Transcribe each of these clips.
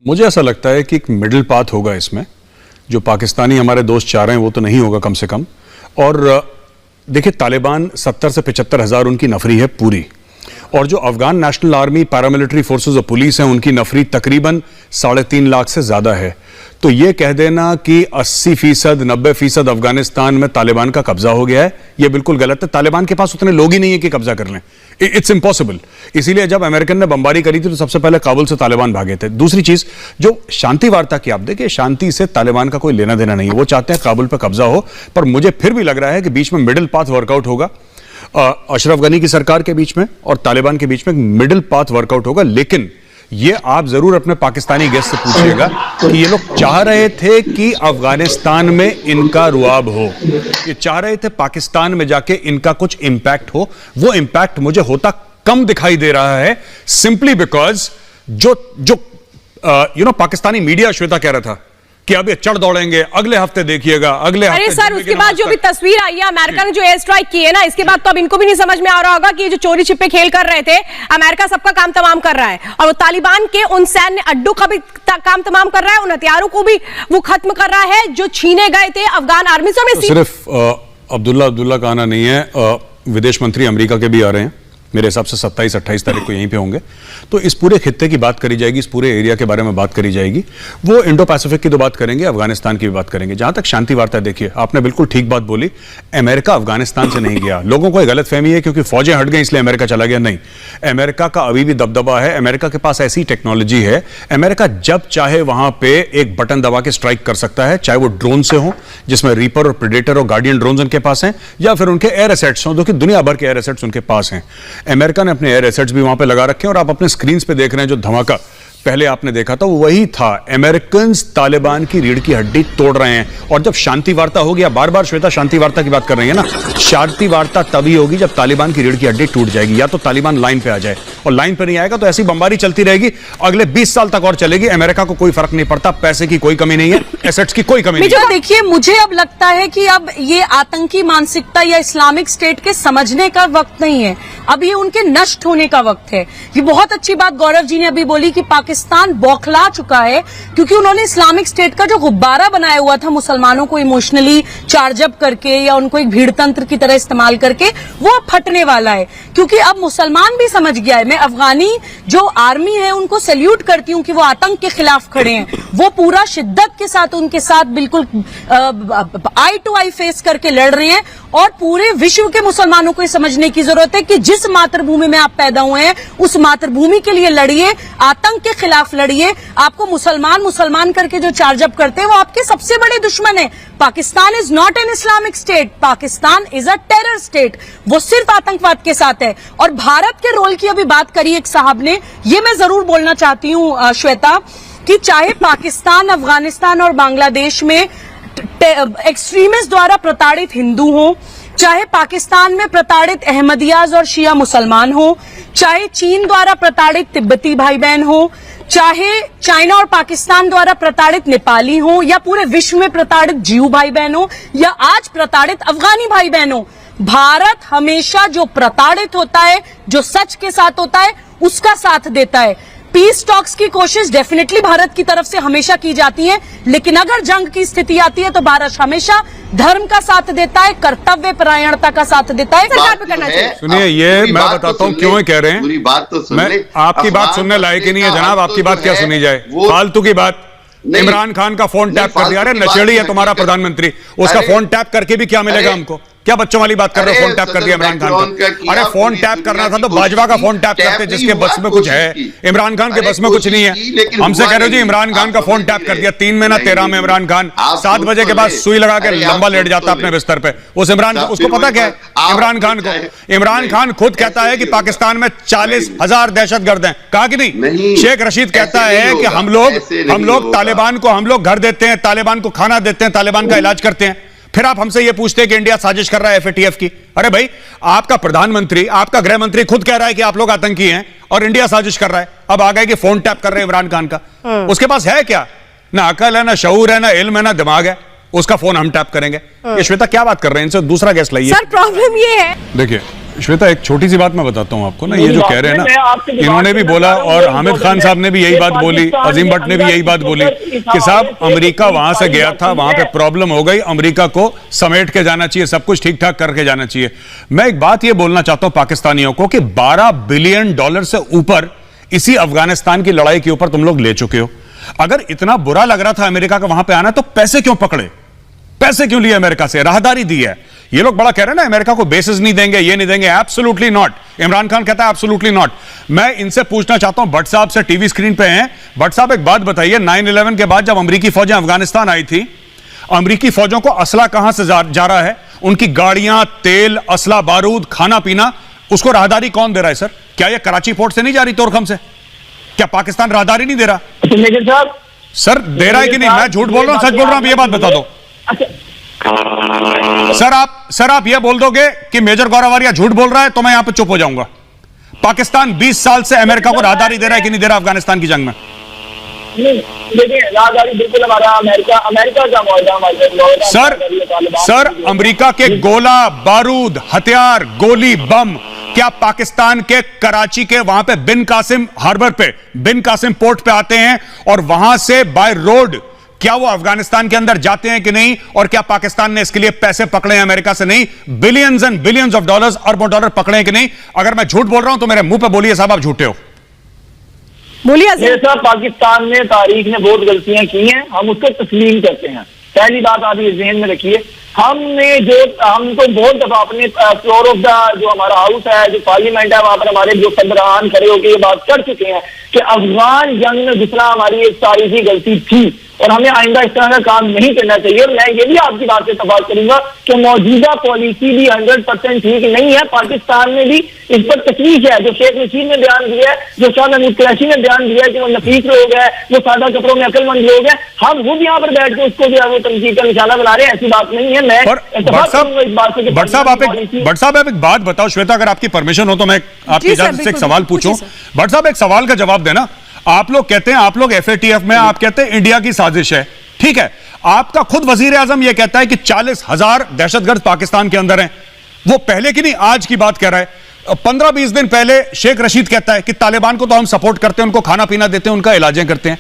मुझे ऐसा लगता है कि एक मिडिल पाथ होगा इसमें, जो पाकिस्तानी हमारे दोस्त चाह रहे हैं वो तो नहीं होगा कम से कम। और देखिए, तालिबान 70 से 75 हज़ार उनकी नफरी है पूरी, और जो Afghan national army, paramilitary forces और पुलिस हैं उनकी नफरी तकरीबन 3.5 लाख से ज़्यादा है। तो ये कह देना कि 80%, 90% अफगानिस्तान में तालिबान का कब्जा हो गया है, ये बिल्कुल गलत है। तालिबान के पास उतने लोग ही नहीं है कि कब्जा कर लें, इट्स इम्पॉसिबल। इसीलिए जब अमेरिकन ने बमबारी करी थी तो सबसे पहले काबुल से तालिबान भागे थे। दूसरी चीज, जो शांति वार्ता की आप देखिए, शांति से तालिबान का कोई लेना देना नहीं है। वो चाहते हैं काबुल पर कब्जा हो, पर मुझे फिर भी लग रहा है कि बीच में मिडिल पाथ वर्कआउट होगा। अशरफ गनी की सरकार के बीच में और तालिबान के बीच में मिडिल पाथ वर्कआउट होगा। लेकिन ये आप जरूर अपने पाकिस्तानी गेस्ट से पूछिएगा कि ये लोग चाह रहे थे कि अफगानिस्तान में इनका रुआब हो, ये चाह रहे थे पाकिस्तान में जाके इनका कुछ इंपैक्ट हो। वो इंपैक्ट मुझे होता कम दिखाई दे रहा है, सिंपली बिकॉज जो पाकिस्तानी मीडिया, श्वेता कह रहा था कि अब ये चढ़ दौड़ेंगे, अगले हफ्ते देखिएगा, अगले हफ्ते। अरे सर, उसके बाद जो भी तस्वीर आई है अमेरिका ने जो एयर स्ट्राइक की है ना, इसके बाद तो अब इनको भी नहीं समझ में आ रहा होगा कि ये जो चोरी छिपे खेल कर रहे थे, अमेरिका सबका काम तमाम कर रहा है, और वो तालिबान के उन सैन्य अड्डों का भी काम तमाम कर रहा है, उन हथियारों को भी वो खत्म कर रहा है जो छीने गए थे अफगान आर्मी से। तो सिर्फ अब्दुल्ला का आना नहीं है, विदेश मंत्री अमेरिका के भी आ रहे हैं, मेरे हिसाब से 27-28 तारीख को यहीं पे होंगे। तो इस पूरे खित्ते की बात करी जाएगी, इस पूरे एरिया के बारे में बात करी जाएगी। वो इंडो पैसिफिक की तो बात करेंगे, अफगानिस्तान की भी बात करेंगे। जहां तक शांति वार्ता, देखिए आपने बिल्कुल ठीक बात बोली, अमेरिका अफगानिस्तान से नहीं गया। लोगों को एक गलतफहमी है क्योंकि फौजें हट गई इसलिए अमेरिका चला गया, नहीं। अमेरिका का अभी भी दबदबा है, अमेरिका के पास ऐसी टेक्नोलॉजी है, अमेरिका जब चाहे वहां पे एक बटन दबा के स्ट्राइक कर सकता है, चाहे वो ड्रोन से हो, जिसमें रीपर और प्रेडेटर और गार्डियन ड्रोन उनके पास हैं, या फिर उनके एयर एसेट्स हो, जो कि दुनिया भर के एयर एसेट्स उनके पास हैं। अमेरिका ने अपने एयर एसेट्स भी वहां पे लगा रखे हैं, और आप अपने स्क्रीन पे देख रहे हैं जो धमाका पहले आपने देखा था, वही था। अमेरिकन तालिबान की रीढ़ की हड्डी तोड़ रहे हैं। और जब शांति वार्ता होगी, बार बार श्वेता शांति वार्ता की बात कर रही है ना, शांति वार्ता तभी होगी जब तालिबान की रीढ़ की हड्डी टूट जाएगी, या तो तालिबान लाइन पे आ जाए, और लाइन पे नहीं आएगा तो ऐसी बमबारी चलती रहेगी अगले 20 साल तक और चलेगी। अमेरिका को कोई फर्क नहीं पड़ता, पैसे की कोई कमी नहीं है, एसेट्स की कोई कमी नहीं है। देखिए, मुझे अब लगता है कि अब ये आतंकी मानसिकता या इस्लामिक स्टेट के समझने का वक्त नहीं है, अब ये उनके नष्ट होने का वक्त है। ये बहुत अच्छी बात गौरव जी ने अभी बोली कि पाकिस्तान बौखला चुका है, क्योंकि उन्होंने इस्लामिक स्टेट का जो गुब्बारा बनाया हुआ था मुसलमानों को इमोशनली चार्ज अप करके या उनको एक भीड़ तंत्र की तरह इस्तेमाल करके, वो अब फटने वाला है। क्योंकि अब मुसलमान भी समझ गया है। मैं अफगानी जो आर्मी है उनको सैल्यूट करती हूँ कि वो आतंक के खिलाफ खड़े हैं, वो पूरा शिद्दत के साथ उनके साथ बिल्कुल आई टू आई फेस करके लड़ रहे हैं। और पूरे विश्व के मुसलमानों को ये समझने की जरूरत है कि जिस मातृभूमि में आप पैदा हुए हैं उस मातृभूमि के लिए लड़िए, आतंक के खिलाफ लड़िए। आपको मुसलमान करके जो चार्ज अप करते हैं वो आपके सबसे बड़े दुश्मन है। Pakistan is not an Islamic state, Pakistan is a terror state, वो सिर्फ आतंकवाद के साथ है। और भारत के रोल की अभी बात करी एक साहब ने, ये मैं जरूर बोलना चाहती हूँ श्वेता, कि चाहे पाकिस्तान, अफगानिस्तान और बांग्लादेश में एक्सट्रीमिस्ट द्वारा प्रताड़ित हिंदू हो, चाहे पाकिस्तान में प्रताड़ित अहमदियाज और शिया मुसलमान हो, चाहे चीन द्वारा प्रताड़ित तिब्बती भाई बहन हो, चाहे चाइना और पाकिस्तान द्वारा प्रताड़ित नेपाली हो, या पूरे विश्व में प्रताड़ित जीव भाई बहन हो, या आज प्रताड़ित अफगानी भाई बहन हो, भारत हमेशा जो प्रताड़ित होता है, जो सच के साथ होता है, उसका साथ देता है। पीस टॉक्स की कोशिश डेफिनेटली भारत की तरफ से हमेशा की जाती है, लेकिन अगर जंग की स्थिति आती है तो भारत हमेशा धर्म का साथ देता है, कर्तव्य परायणता का साथ देता है। सरकार पे करना चाहिए। सुनिए, ये मैं बताता हूँ क्यों कह रहे हैं, पूरी बात तो सुन ले। आपकी बात सुनने लायक ही नहीं है जनाब, आपकी बात क्या सुनी जाए, फालतू की बात। इमरान खान का फोन टैप कर दिया, अरे नशेड़ी है तुम्हारा प्रधानमंत्री, उसका फोन टैप करके भी क्या मिलेगा हमको? क्या बच्चों वाली बात कर रहे हो? फोन टैप कर दिया इमरान खान का। अरे फोन टैप करना था तो बाजवा का फोन टैप करते, जिसके बस में कुछ है। इमरान खान के बस में कुछ नहीं है, हमसे कह रहे हो जी इमरान खान का फोन टैप कर दिया। 3 महीना 13 में इमरान खान 7 बजे के बाद सुई लगा के लंबा लेट जाता अपने बिस्तर पे। उस इमरान, उसको पता क्या है इमरान खान को? इमरान खान खुद कहता है कि पाकिस्तान में 40,000 दहशतगर्द हैं, कहा कि नहीं? शेख रशीद कहता है कि हम लोग तालिबान को हम लोग घर देते हैं, तालिबान को खाना देते हैं, तालिबान का इलाज करते हैं। फिर आप हमसे ये पूछते हैं कि इंडिया साजिश कर रहा है एफएटीएफ की। अरे भाई, आपका प्रधानमंत्री, आपका गृह मंत्री खुद कह रहा है कि आप लोग आतंकी हैं और इंडिया साजिश कर रहा है। अब आ गए कि फोन टैप कर रहे हैं इमरान खान का। उसके पास है क्या? ना अकल है, ना शऊर है, ना इल्म है, ना दिमाग है, उसका फोन हम टैप करेंगे। ये श्वेता क्या बात कर रहे हैं? इनसे दूसरा गेस्ट लाइए। सर प्रॉब्लम ये है, देखिए श्वेता, एक छोटी सी बात मैं बताता हूं आपको ना, ये मेरी जो बात कह रहे हैं में ना, मैं आपसे बात इन्होंने भी करना बोला चाह रहा हूं, और वो हामिद खान इम्पोर्टेंट साहब ने भी यही है। बात बोली, पाकिस्तान अजीम के भट्ट ने भी अंदर यही बात बोली इस कि साहब हवाले से अमेरिका वहां से इतनी गया था, वहां पे है। प्रॉब्लम हो गई, अमेरिका को समेट के जाना चाहिए, सब कुछ ठीक ठाक करके जाना चाहिए। मैं एक बात ये बोलना चाहता हूं पाकिस्तानियों को कि $12 बिलियन से ऊपर इसी अफगानिस्तान की लड़ाई के ऊपर तुम लोग ले चुके हो। अगर इतना बुरा लग रहा था अमेरिका का वहां पे आना, तो पैसे क्यों पकड़े, पैसे क्यों लिए अमेरिका से, राहदारी दी है? ये लोग बड़ा कह रहे हैं ना अमेरिका को बेसिस नहीं देंगे, ये नहीं देंगे। Absolutely not. इमरान खान कहता है एब्सोल्युटली नॉट। मैं इनसे पूछना चाहता हूं, भट्ट साहब से, टीवी स्क्रीन पे हैं, भट्ट साहब एक बात बताइए, 9/11 के बाद जब अमेरिकी फौजें अफगानिस्तान आई थी, अमेरिकी फौजों को असला कहां से जा रहा है? उनकी गाड़ियां, तेल, असला, बारूद, खाना पीना, उसको राहदारी कौन दे रहा है सर? क्या ये कराची पोर्ट से नहीं जा रही, तोरखम से? क्या पाकिस्तान राहदारी नहीं दे रहा? मेजर साहब सर दे रहा है कि नहीं? मैं झूठ बोल रहा हूं, सच बोल रहा हूं, ये बात बता दो। सर आप ये बोल दोगे कि मेजर गौरवारिया झूठ बोल रहा है तो मैं यहां पे चुप हो जाऊंगा। पाकिस्तान 20 साल से अमेरिका को राहदारी दे रहा है कि नहीं दे रहा अफगानिस्तान की जंग में? देखिए, राहदारी बिल्कुल हमारा अमेरिका का मुआहदा सर अमेरिका के गोला, बारूद, हथियार, गोली, बम क्या पाकिस्तान के कराची के वहां पे बिन कासिम हार्बर पे, बिन कासिम पोर्ट पे आते हैं और वहां से बाय रोड क्या वो अफगानिस्तान के अंदर जाते हैं कि नहीं? और क्या पाकिस्तान ने इसके लिए पैसे पकड़े हैं अमेरिका से? नहीं, billions and billions of dollars, अरबों डॉलर पकड़े हैं कि नहीं? अगर मैं झूठ बोल रहा हूं तो मेरे मुंह पे बोलिए साहब आप झूठे हो। बोलिए ये सब पाकिस्तान ने, तारीख ने बहुत गलतियां की हैं, हम उसको तस्लीम करते हैं। पहली बात आप ये जहन में रखिए, हम तो बहुत दफा अपने फ्लोर ऑफ द जो हमारा हाउस है, जो पार्लियामेंट है, वहां पर हमारे जो सरबराहान खड़े होकर ये बात कर चुके हैं कि अफगान जंग में जितना हमारी एक तारीखी गलती थी और हमें आइंदा इस तरह का काम नहीं करना चाहिए। और मैं ये भी आपकी बात से इत्तेफाक करूंगा कि मौजूदा पॉलिसी भी 100% ठीक नहीं है। पाकिस्तान में भी इस पर तकलीफ है। जो शेख रशीद ने बयान दिया है, जो शाह महमूद कुरैशी ने बयान दिया है कि वो नफीस लोग है, वो सादा कपड़ों में अकलमंद लोग हैं, हम खुद यहाँ पर बैठ के उसको जो है वो तनकीद का निशाना बना रहे हैं। ऐसी बात नहीं है। मैं भट्ट साहब आप एक बात बताओ, श्वेता अगर आपकी परमिशन हो तो मैं आपकी इजाजत से एक सवाल पूछूं। भट्ट साहब एक सवाल का जवाब देना। आप लोग कहते हैं, आप लोग FATF में आप कहते हैं इंडिया की साजिश है, ठीक है। आपका खुद वजीर आजम यह कहता है कि 40,000 दहशतगर्द पाकिस्तान के अंदर हैं। वो पहले की नहीं आज की बात कह रहा है। 15-20 दिन पहले शेख रशीद कहता है कि तालिबान को तो हम सपोर्ट करते हैं, उनको खाना पीना देते हैं, उनका इलाजें करते हैं।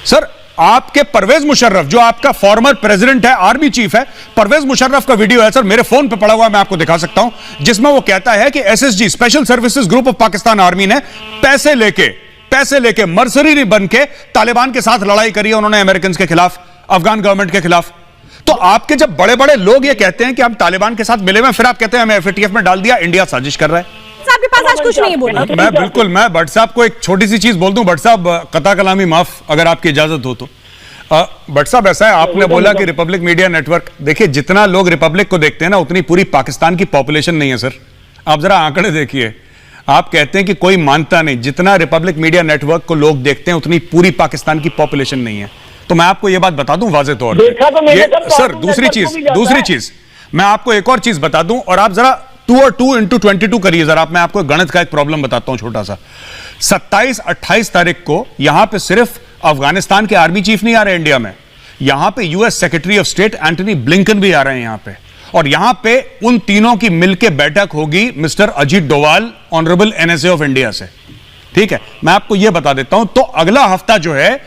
सर आपके परवेज मुशर्रफ जो आपका फॉर्मर प्रेसिडेंट है, आर्मी चीफ है, परवेज मुशर्रफ का वीडियो है सर, मेरे फोन पे पड़ा हुआ, मैं आपको दिखा सकता हूं, जिसमें वो कहता है कि SSG special services group of Pakistan army ने पैसे लेके मर्सरी बन के तालिबान के साथ लड़ाई करी है उन्होंने, अमेरिकन के खिलाफ, अफगान गवर्नमेंट के खिलाफ। तो आपके जब बड़े बड़े लोग ये कहते हैं कि हम तालिबान के साथ मिले हुए, फिर आप कहते हैं हमें FATF में डाल दिया, इंडिया साजिश कर रहा है। आपके पास आज कुछ नहीं है बोलने। मैं भट्ट साहब को एक छोटी सी चीज बोल दूं। भट्ट साहब कता कलामी माफ, अगर आपकी इजाजत हो तो। भट्ट साहब ऐसा है, आपने बोला कि रिपब्लिक मीडिया नेटवर्क, देखिए जितना लोग रिपब्लिक को देखते हैं ना, उतनी पूरी पाकिस्तान की पॉपुलेशन नहीं है सर। आप जरा आंकड़े देखिए। आप कहते हैं कि कोई मानता नहीं, जितना रिपब्लिक मीडिया नेटवर्क को लोग देखते हैं उतनी पूरी पाकिस्तान की पॉपुलेशन नहीं है। तो मैं आपको यह बात बता दूं वाज़ेह तौर पे। सर दूसरी चीज मैं आपको एक और चीज बता दूं, और आप जरा 2 और 2 into 22 करिए जरा। मैं आपको गणित का एक प्रॉब्लम बताता हूं छोटा सा। 27-28 तारीख को यहां पे सिर्फ अफगानिस्तान के आर्मी चीफ नहीं आ रहे इंडिया में, यहां पे US secretary of state Antony Blinken भी आ रहे हैं यहां पे, और यहां पे उन तीनों की मिलकर बैठक होगी mister Ajit Doval, honourable NSA of India से, ठीक है। मैं आपको यह बता देता हूं। तो अगला हफ्ता जो है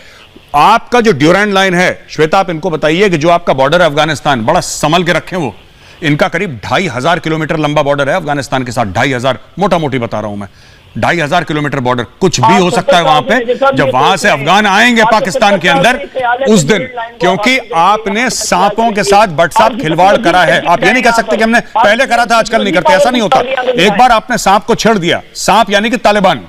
आपका जो ड्यूरैंड लाइन है, श्वेता आप इनको बताइए कि जो आपका बॉर्डर है अफगानिस्तान, बड़ा संभल के रखें। वो इनका करीब 2500 किलोमीटर लंबा बॉर्डर है अफगानिस्तान के साथ। 2500, मोटा मोटी बता रहा हूं मैं, 2500 किलोमीटर बॉर्डर। कुछ भी हो सकता है वहां पे, जब वहां से अफगान आएंगे पाकिस्तान के अंदर उस दिन, क्योंकि आपने सांपों के साथ भट्ट साहब खिलवाड़ करा है। आप ये नहीं कह सकते कि हमने पहले करा था आजकल नहीं करते, ऐसा नहीं होता। एक बार आपने सांप को छेड़ दिया, सांप यानी कि तालिबान,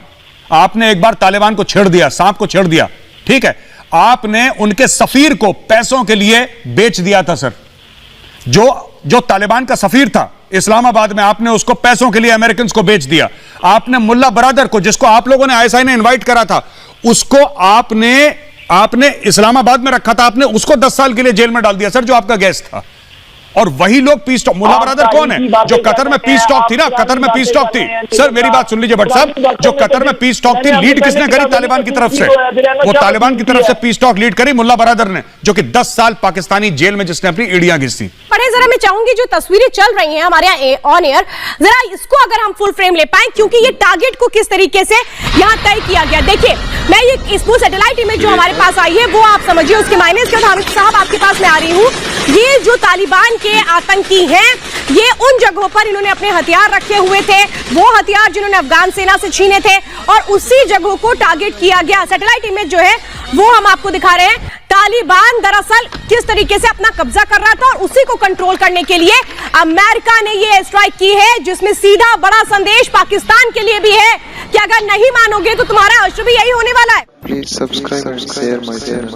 आपने एक बार तालिबान को छेड़ दिया, सांप को छेड़ दिया, ठीक है। आपने उनके सफीर को पैसों के लिए बेच दिया था सर। जो तालिबान का सफीर था इस्लामाबाद में, आपने उसको पैसों के लिए अमेरिकन को बेच दिया। आपने मुल्ला बरादर को, जिसको आप लोगों ने ISI ने इनवाइट करा था, उसको आपने इस्लामाबाद में रखा था, आपने उसको 10 साल के लिए जेल में डाल दिया सर, जो आपका गेस्ट था। और वही लोग पीस टॉक, मुल्ला बरादर कौन है जो कतर में पीस टॉक थी ना, कतर में पीस टॉक थी। सर मेरी बात सुन लीजिए भट्ट साहब, जो कतर में पीस टॉक थी लीड किसने करी? तालिबान की तरफ से। वो तालिबान की तरफ से पीस टॉक लीड करी मुल्ला बरादर ने, जो कि 10 साल पाकिस्तानी जेल में जिसने अपनी एड़ियां घिसी। पढ़े जरा, मैं चाहूंगी जो तस्वीरें चल रही हैं हमारे यहाँ ऑन एयर, जरा इसको अगर हम फुल फ्रेम ले पाए, क्योंकि ये टारगेट को किस तरीके से यहाँ तय किया गया। देखिए मैं ये इस सैटेलाइट इमेज जो हमारे पास आई है वो आप समझिए उसके मायने के हामिद साहब आपके पास में आ रही हूँ। ये जो तालिबान के आतंकी हैं, ये उन जगहों पर इन्होंने अपने हथियार रखे हुए थे, वो हथियार जिन्होंने अफगान सेना से छीने थे, और उसी जगहों को टारगेट किया गया। सैटेलाइट इमेज जो है वो हम आपको दिखा रहे हैं। तालिबान दरअसल किस तरीके से अपना कब्जा कर रहा था और उसी को कंट्रोल करने के लिए अमेरिका ने ये एयर स्ट्राइक की है, जिसमें सीधा बड़ा संदेश पाकिस्तान के लिए भी है कि अगर नहीं मानोगे तो तुम्हारा हश्र भी यही होने वाला है। Please subscribe and share my channel.